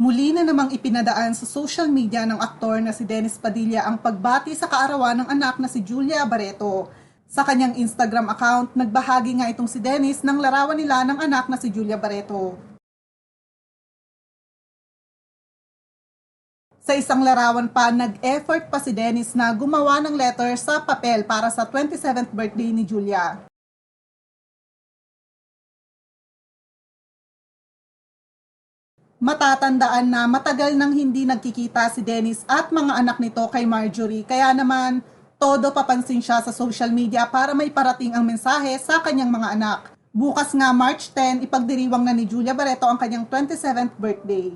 Muli na namang ipinadaan sa social media ng aktor na si Dennis Padilla ang pagbati sa kaarawan ng anak na si Julia Barreto. Sa kanyang Instagram account, nagbahagi nga itong si Dennis ng larawan nila ng anak na si Julia Barreto. Sa isang larawan pa, nag-effort pa si Dennis na gumawa ng letter sa papel para sa 27th birthday ni Julia. Matatandaan na matagal nang hindi nagkikita si Dennis at mga anak nito kay Marjorie, kaya naman todo papansin siya sa social media para may parating ang mensahe sa kanyang mga anak. Bukas nga March 10, ipagdiriwang na ni Julia Barreto ang kanyang 27th birthday.